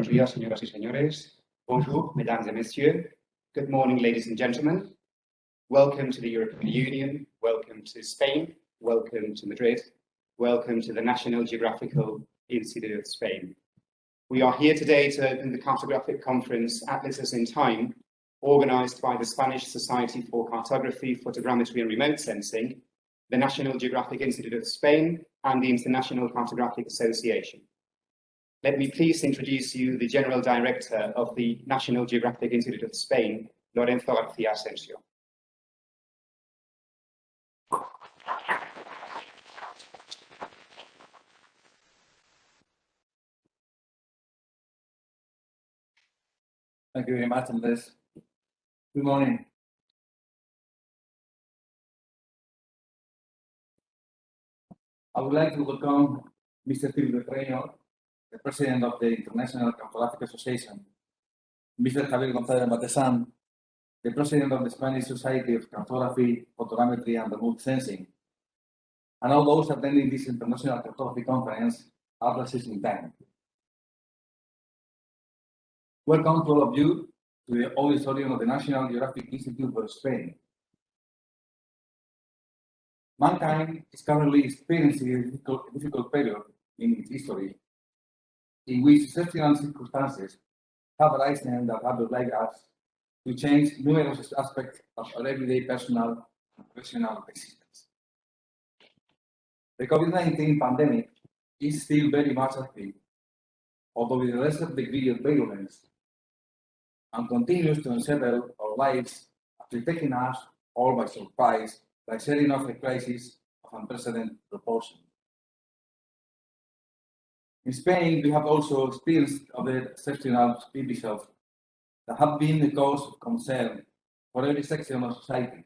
Buenos días, señoras y señores. Bonjour, mesdames et messieurs. Good morning, ladies and gentlemen. Welcome to the European Union. Welcome to Spain. Welcome to Madrid. Welcome to the National Geographical Institute of Spain. We are here today to open the Cartographic conference Atlases in Time, organized by the Spanish Society for Cartography, Photogrammetry and Remote Sensing, the National Geographic Institute of Spain, and the International Cartographic Association. Let me please introduce you the General Director of the National Geographic Institute of Spain, Lorenzo García Asensio. Thank you very much, Andrés. Good morning. I would like to welcome Mr. Trainor, the President of the International Cartographic Association, Mr. Javier González Matesanz, the President of the Spanish Society of Cartography, Photogrammetry and Remote Sensing, and all those attending this International Cartography Conference, Atlases in Time. Welcome to all of you to the auditorium of the National Geographic Institute of Spain. Mankind is currently experiencing a difficult period in its history, in which exceptional circumstances have arisen that have obliged us to change numerous aspects of our everyday personal and professional existence. The COVID-19 pandemic is still very much active, although with a lesser degree of virulence, and continues to unsettle our lives after taking us all by surprise by setting off a crisis of unprecedented proportion. In Spain, we have also experienced other exceptional episodes that have been the cause of concern for every section of society,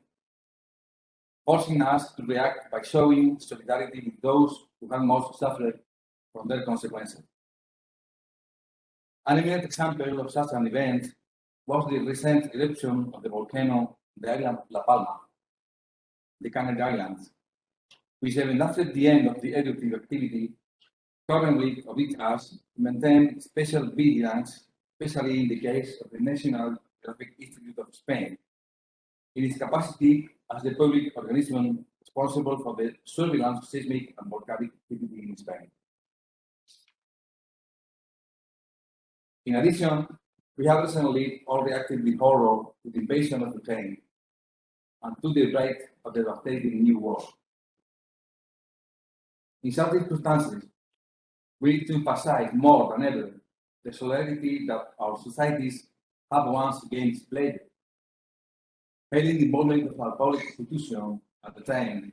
forcing us to react by showing solidarity with those who have most suffered from their consequences. An eminent example of such an event was the recent eruption of the volcano on the island of La Palma, the Canary Islands, which even after the end of the eruptive activity currently forbids us to maintain special vigilance, especially in the case of the National Geographic Institute of Spain, in its capacity as the public organism responsible for the surveillance of seismic and volcanic activity in Spain. In addition, we have recently all reacted with horror to the invasion of Ukraine and to the rate of the devastating new war. In such circumstances, we need to emphasize more than ever the solidarity that our societies have once again displayed, hailing the involvement of our public institutions at the time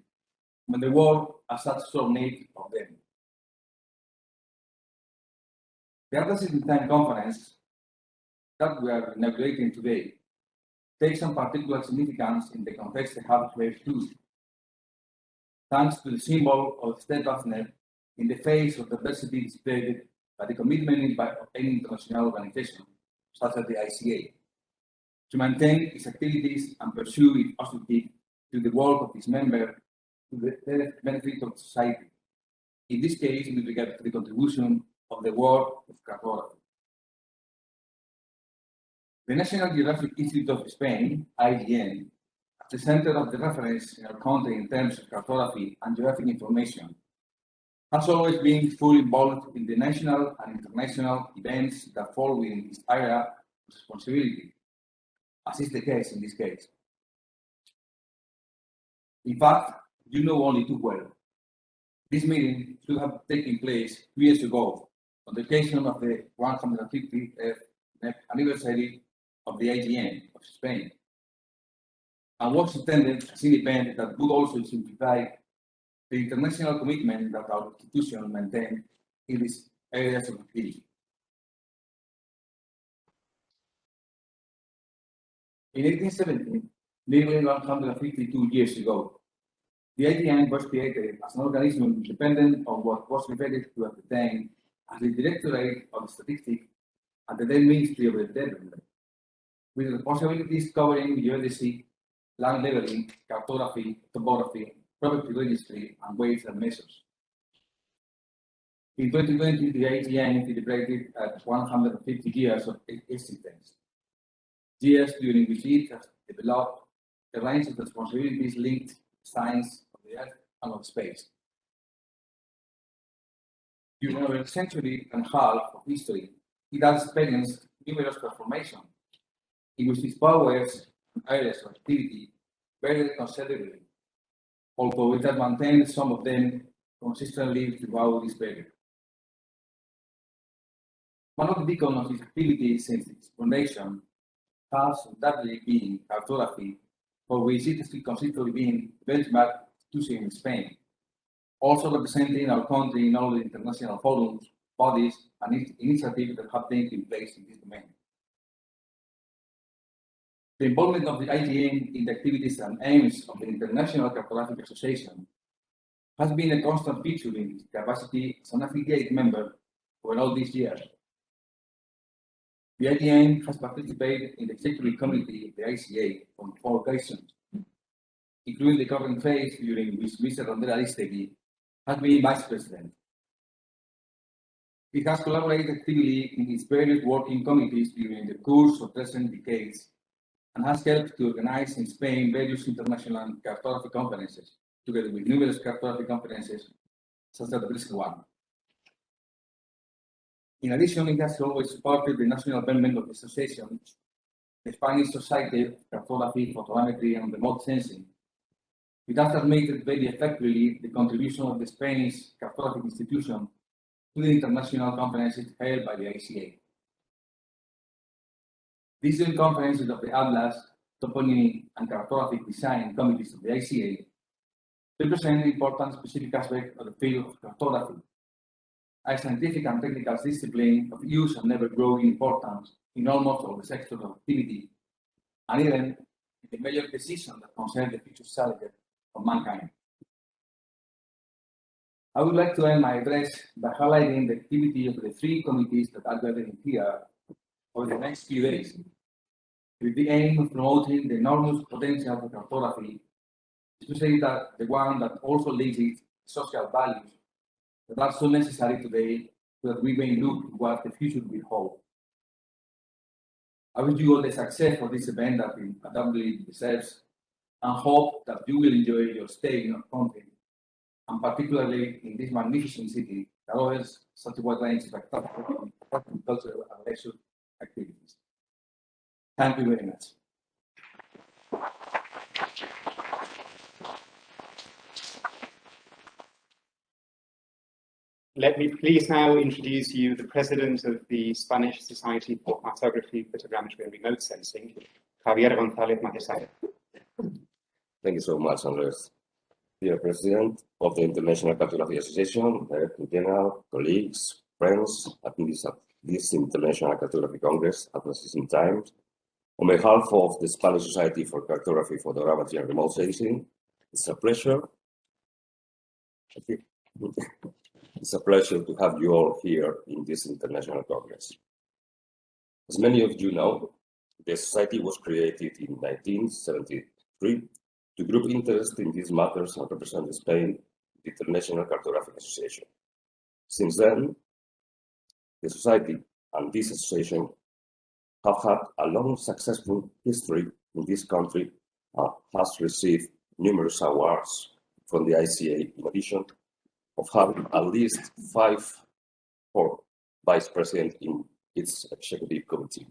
when the world has such strong need of them. The Atlases in Time conference that we are inaugurating today takes some particular significance in the context they have here too, thanks to the symbol of steadfastness in the face of adversity displayed by the commitment of any international organization, such as the ICA, to maintain its activities and pursue its objective to the work of its members to the benefit of society, in this case with regard to the contribution of the work of cartography. The National Geographic Institute of Spain, IGN, at the center of the reference in our country in terms of cartography and geographic information, has always been fully involved in the national and international events that fall within its area of responsibility, as is the case in this case. In fact, you know only too well. This meeting should have taken place 2 years ago, on the occasion of the 150th anniversary of the IGN of Spain, and was intended as an event that would also simplify the international commitment that our institution maintains in these areas of activity. In 1870, nearly 152 years ago, the IGN was created as an organism independent of what was referred to at the time as the Directorate of Statistics and the then Ministry of the Interior, with responsibilities covering geodesy, land leveling, cartography, topography, property registry, and weights and measures. In 2020, the IGN celebrated at 150 years of existence, years during which it has developed a range of responsibilities linked to science of the earth and of space. During over a century and a half of history, it has experienced numerous transformations, in which its powers and areas of activity varied considerably, although it has maintained some of them consistently throughout this period. One of the beacons of its activity since its foundation has undoubtedly been cartography, for which it has consistently been benchmark institution in Spain, also representing our country in all the international forums, bodies, and initiatives that have taken place in this domain. The involvement of the IGN in the activities and aims of the International Cartographic Association has been a constant feature in its capacity as an affiliate member over all these years. The IGN has participated in the executive committee of the ICA on 4 occasions, including the current phase during which Mr. Andrés Arístegui has been vice president. It has collaborated actively in its various working committees during the course of recent decades and has helped to organize in Spain various international cartography conferences, together with numerous cartography conferences, such as the recent one. In addition, it has always supported the national development of the association, the Spanish Society of Cartography, Photogrammetry, and Remote Sensing. It has admitted very effectively the contribution of the Spanish Cartographic institution to the international conferences held by the ICA. These joint conferences of the Atlas, Toponymy, and Cartographic Design committees of the ICA represent an important specific aspect of the field of cartography, a scientific and technical discipline of huge and ever-growing importance in almost all the sectors of activity, and even in the major decisions that concern the future strategy of mankind. I would like to end my address by highlighting the activity of the 3 committees that are gathering here over the next few days, with the aim of promoting the enormous potential of cartography, especially the one that also links its social values that are so necessary today so that we may look to what the future will hold. I wish you all the success for this event that it undoubtedly deserves, and hope that you will enjoy your stay in our country, and particularly in this magnificent city that offers such a wide range of cultural and leisure activities. Thank you very much. Let me please now introduce you the president of the Spanish Society for Cartography, Photogrammetry, and Remote Sensing, Javier González Matesanz. Thank you so much, Andrés. Dear President of the International Cartography Association, Director General, colleagues, friends, at this International Cartography Congress at the same time, on behalf of the Spanish Society for Cartography, Photogrammetry, and Remote Sensing, it's a pleasure. It's a pleasure to have you all here in this International Congress. As many of you know, the Society was created in 1973 to group interest in these matters and represent Spain, the International Cartographic Association. Since then, the Society and this association have had a long successful history in this country and has received numerous awards from the ICA, in addition of having at least 5 vice presidents in its executive committee.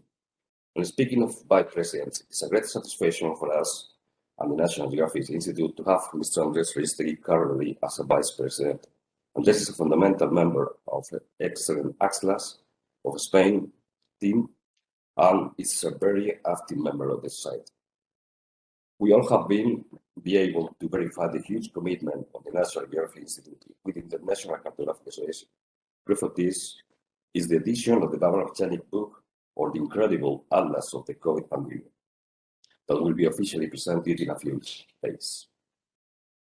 And speaking of vice presidents, it's a great satisfaction for us and the National Geographic Institute to have Mr. Andrés Arístegui currently as a vice president. Andrés is a fundamental member of the excellent Atlas of Spain team and is a very active member of the society. We all have been able to verify the huge commitment of the National Geographic Institute with the International Cartographic Association. Proof of this is the edition of the Geographic book or the incredible Atlas of the COVID pandemic that will be officially presented in a few days.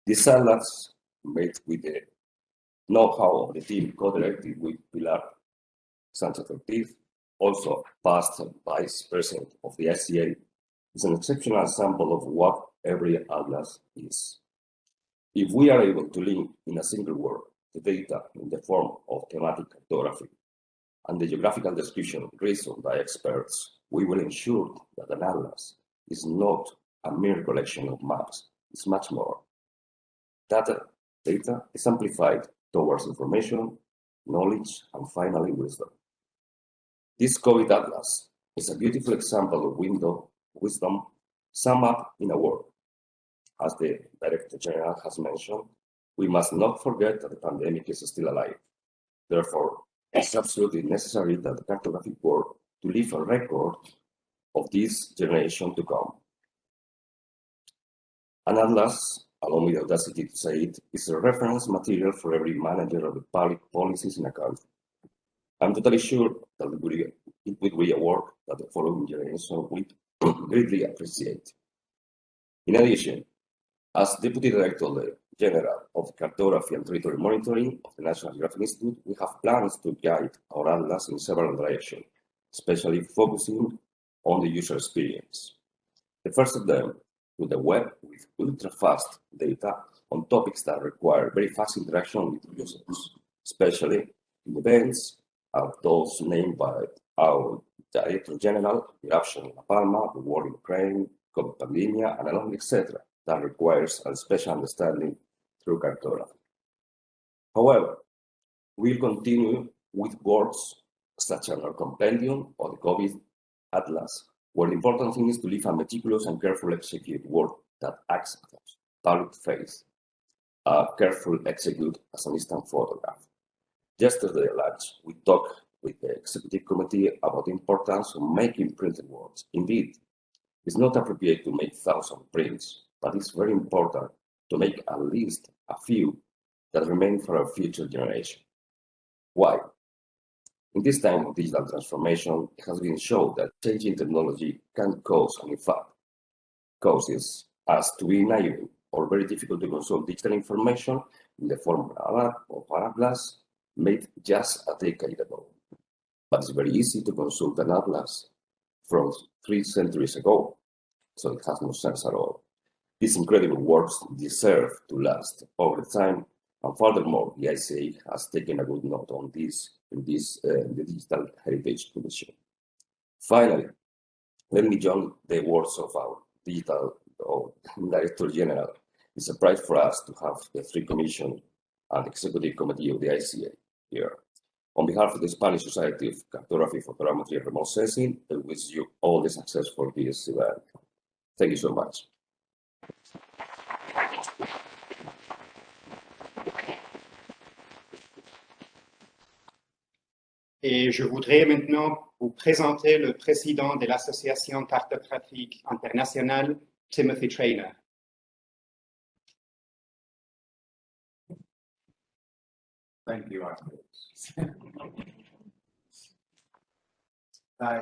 This Atlas, made with the know-how of the team co-directed with Pilar Sánchez-Ortiz, also past vice president of the ICA, is an exceptional example of what every Atlas is. If we are able to link in a single word the data in the form of thematic cartography and the geographical description reasoned by experts, we will ensure that an atlas is not a mere collection of maps, it's much more. Data is amplified towards information, knowledge, and finally wisdom. This COVID atlas is a beautiful example of wisdom summed up in a word. As the Director General has mentioned, we must not forget that the pandemic is still alive. Therefore, it's absolutely necessary that the cartographic work to leave a record of this generation to come. An atlas, allow me the audacity to say it, is a reference material for every manager of the public policies in a country. I'm totally sure that it would be a work that the following generation would greatly appreciate. In addition, as Deputy Director General of Cartography and Territory Monitoring of the National Geographic Institute, we have plans to guide our atlas in several directions, especially focusing on the user experience. The first of them, with the web with ultra-fast data on topics that require very fast interaction with users, especially in events of those named by our Director General, eruption in La Palma, the war in Ukraine, COVID pandemia, and along, etc., that requires a special understanding through cartography. However, we'll continue with works such as our compendium or the COVID Atlas, where the important thing is to leave a meticulous and careful execute work that acts as public face, careful execute as an instant photograph. Yesterday at lunch, we talked with the executive committee about the importance of making printed works. Indeed, it's not appropriate to make thousands of prints, but it's very important to make at least a few that remain for our future generation. Why? In this time of digital transformation, it has been shown that changing technology can cause, and in fact, causes us to be naive or very difficult to consult digital information in the form of an atlas made just a decade ago. But it's very easy to consult an atlas from 3 centuries ago, so it has no sense at all. These incredible works deserve to last over time, and furthermore, the ICA has taken a good note on this in the Digital Heritage Commission. Finally, let me join the words of our digital Director General. It's a pride for us to have the 3 commission and executive committee of the ICA here. On behalf of the Spanish Society of Cartography, Photogrammetry, and Remote Sensing, I wish you all the success for this event. Thank you so much. Et je voudrais maintenant vous présenter le président de l'Association cartographique internationale, Timothy Trainor. Thank you, Andrés.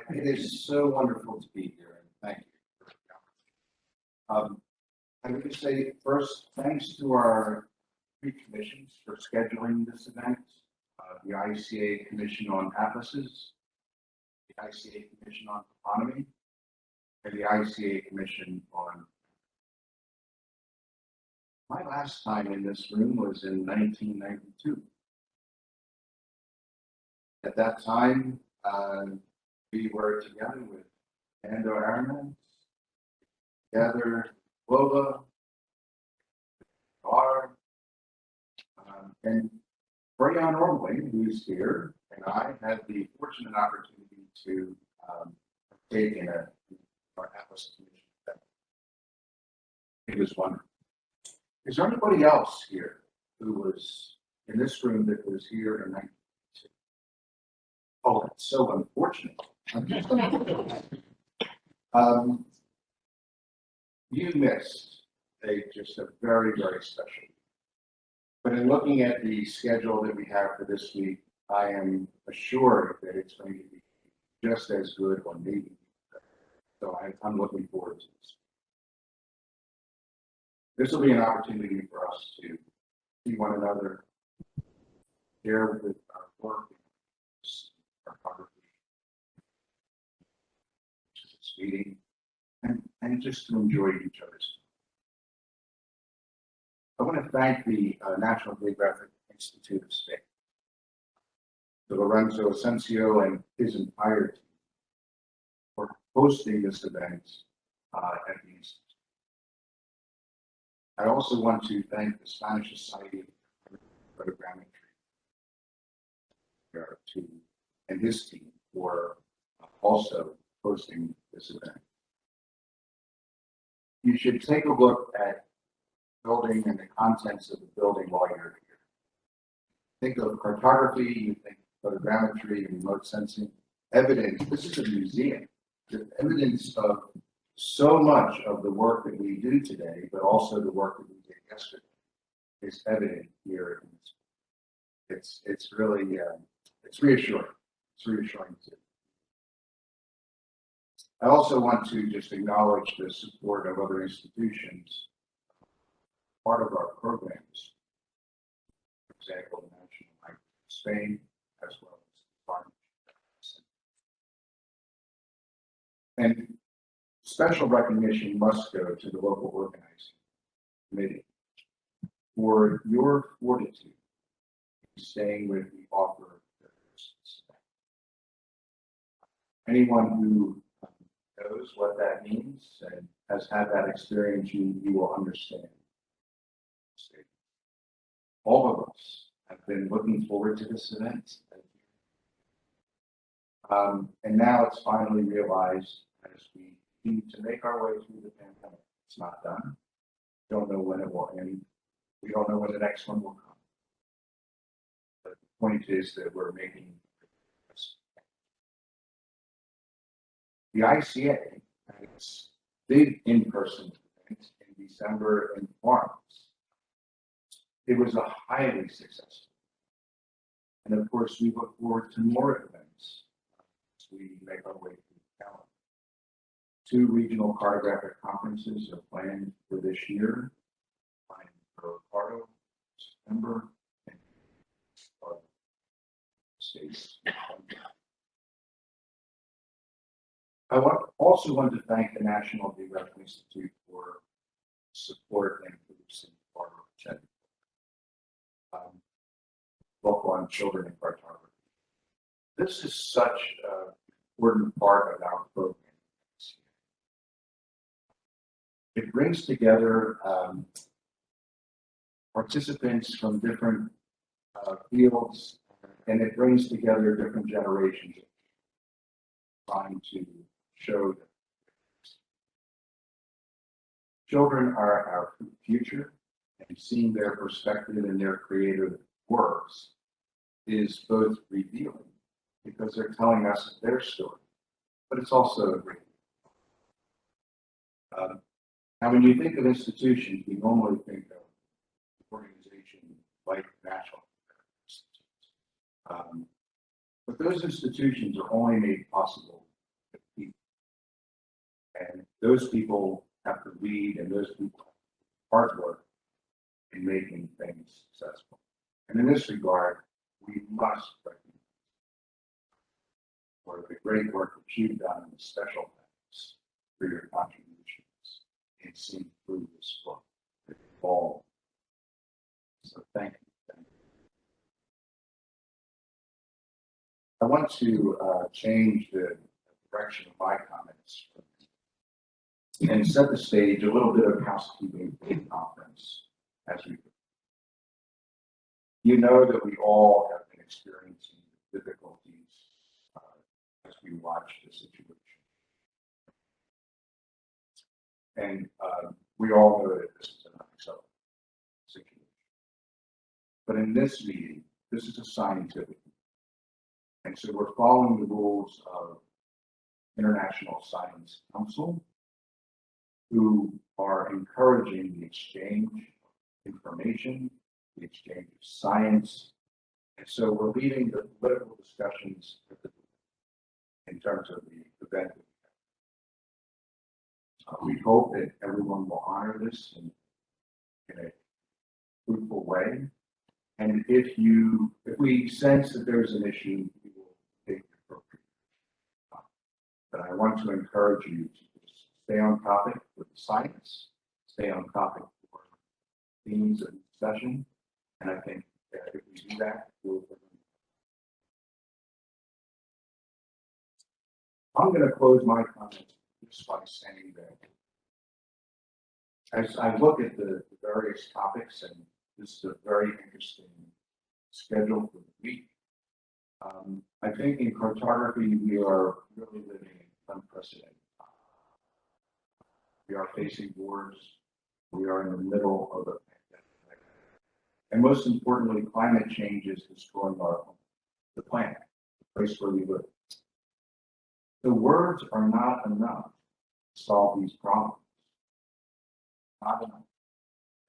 It is so wonderful to be here, and thank you for coming. I would say first, thanks to our 3 commissions for scheduling this event. The ICA Commission on Atlases, the ICA Commission on Economy, and the ICA Commission on. My last time in this room was in 1992. At that time, we were together with Ando Aramis, together Lola, R, and Brian Orway, who's here, and I had the fortunate opportunity to partake in our Atlas Commission event. It was wonderful. Is there anybody else here who was in this room that was here in 1992? Oh, that's so unfortunate. You missed just a very, very special. But in looking at the schedule that we have for this week, I am assured that it's going to be just as good or maybe better. So I'm looking forward to this. This will be an opportunity for us to see one another, share with our work, our photography, this meeting, and just to enjoy each other's. I want to thank the National Geographic Institute of Spain. To Lorenzo, Asensio, and his entire team for hosting this event at the Institute. I also want to thank the Spanish Society of Photogrammetry and his team for also hosting this event. You should take a look at building and the contents of the building while you're here. Think of cartography, you think photogrammetry and remote sensing. Evidence, this is a museum. The evidence of so much of the work that we do today, but also the work that we did yesterday, is evident here. It's really, it's reassuring. It's reassuring too. I also want to just acknowledge the support of other institutions, part of our programs. For example, the National IGNSpain, as well as the And special recognition must go to the local organizing committee for your fortitude in staying with the author of this. Anyone who knows what that means and has had that experience, you will understand. All of us have been looking forward to this event. And now it's finally realized as we need to make our way through the pandemic. It's not done. Don't know when it will end. We don't know when the next one will come. But the point is that we're making progress. The ICA had its big in-person event in December in Florence. It was a highly successful. And of course, we look forward to more events as we make our way through the calendar. 2 regional cartographic conferences are planned for this year, planned for Ricardo, September, and states. I also want to thank the National Geographic Institute for support and producing our agenda. Book on children and cartography. This is such an important part of our program. It brings together participants from different fields, and it brings together different generations, trying to show that children are our future, and seeing their perspective and their creative works is both revealing because they're telling us their story, but it's also a great. Now, when you think of institutions, we normally think of organizations like National Institutes. But those institutions are only made possible with people. And those people have to lead, and those people have hard work in making things successful. And in this regard, we must recognize for the great work that you've done in the special thanks for your contributions in seeing through this book. All. So thank you. Thank you. I want to change the direction of my comments and set the stage, a little bit of housekeeping for the conference as we go. You know that we all have been experiencing difficulties as we watch the situation. And we all know that this is an unacceptable situation. But in this meeting, this is a scientific meeting. And so we're following the rules of International Science Council, who are encouraging the exchange of information, the exchange of science. And so we're leading the political discussions in terms of the event. We hope that everyone will honor this in a fruitful way. And if we sense that there's an issue, we will take the appropriate action. But I want to encourage you to just stay on topic with the science, stay on topic for themes of discussion, and I think if we do that, I'm going to close my comments just by saying that as I look at the various topics, and this is a very interesting schedule for the week, I think in cartography we are really living in unprecedented times. We are facing wars. We are in the middle of a pandemic. And most importantly, climate change is destroying the planet, the place where we live. The words are not enough to solve these problems. Not enough.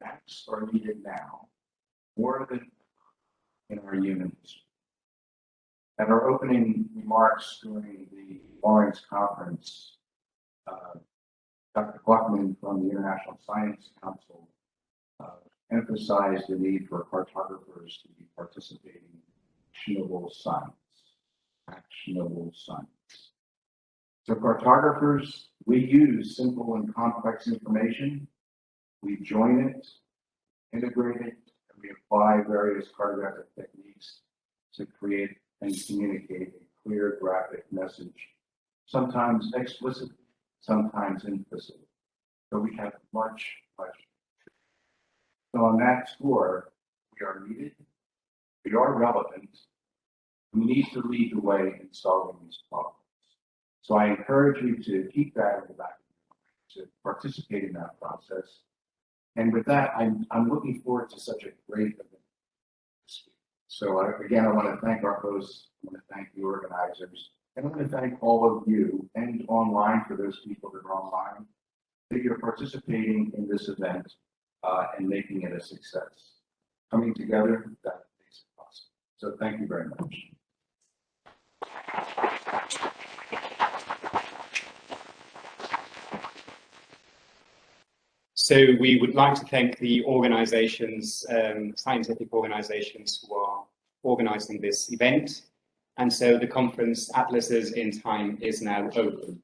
Facts are needed now, more than in our human history. At our opening remarks during the Lawrence conference, Dr. Gluckman from the International Science Council emphasized the need for cartographers to be participating in actionable science. Actionable science. So cartographers, we use simple and complex information, we join it, integrate it, and we apply various cartographic techniques to create and communicate a clear graphic message, sometimes explicit, sometimes implicit. So we have much. So on that score, we are needed, we are relevant, we need to lead the way in solving these problems. So I encourage you to keep that in the back of your mind, to participate in that process. And with that, I'm looking forward to such a great event this week. So again, I want to thank our hosts, I want to thank the organizers, and I want to thank all of you, and online for those people that are online, that you're participating in this event and making it a success. Coming together, that makes it possible. So thank you very much. So we would like to thank the organizations, scientific organizations who are organizing this event. And so the conference Atlases in Time is now open.